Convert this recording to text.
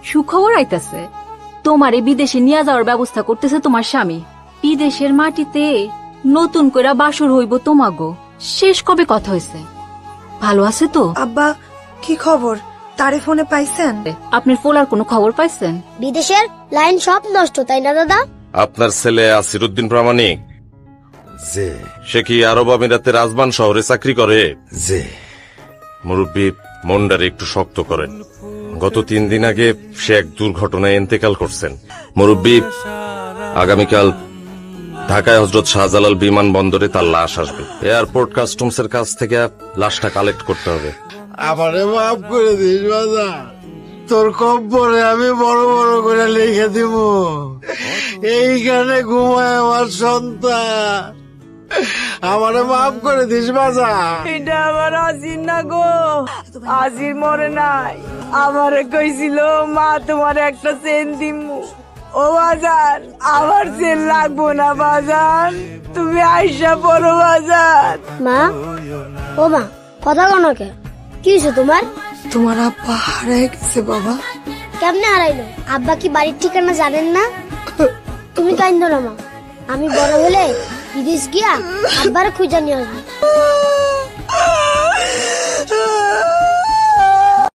সুখবর আইতাছে, তোমারে বিদেশে নিয়ে যাওয়ার ব্যবস্থা করতেছে তোমার স্বামী। বিদেশের মাটিতে নতুন করে বাসর হইব তোমাগো। শেষ কবে কথা হয়েছে? ভালো আছে তো? আব্বা কি খবর? তারে ফোনে পাইছেন? আপনার ফোলার কোনো খবর পাইছেন? বিদেশের লাইন সব নষ্ট, তাই না দাদা? আপনার ছেলে আসিরউদ্দিন প্রামাণিক সে কি আরব আমিরাতে রাজবান শহরে চাকরি করে? মুরব্বী মনটারে একটু শক্ত করেন। গত 3 দিন আগে সে এক দুর্ঘটনায় ইন্তেকাল করছেন। মুরব্বী আগামীকাল ঢাকায় হযরত শাহজালাল বিমান বন্দরে তার লাশ আসবে। এয়ারপোর্ট কাস্টমস এর কাছ থেকে লাশটা কালেক্ট করতে হবে। আমারে মাফ করে দিস বাবা, তোর কব্বরে আমি বড় বড় করে লিখে দিব, এইখানে ঘুমায় আমার সন্তান। আমারে মাফ করে দিস বাজা। এটা আমার আজির না গো, আজির মরে নাই। আমারে কইছিল মা তোমার একটা চেন দিমু। ও বাজার, আমার চেন লাগবো না বাজার, তুমি আইসা পড়ো বাজার। মা, ও মা, কথা কোনো কে? কি হয়েছে তোমার? তোমার আব্বা হারায় গেছে বাবা। কেমনে হারাইলো? আব্বা কি বাড়ির ঠিকানা জানেন না? তুমি কাইন্দো না মা, আমি বড় হলে বিদেশ গিয়া আব্বার খুঁজা নিয়ে আসবো।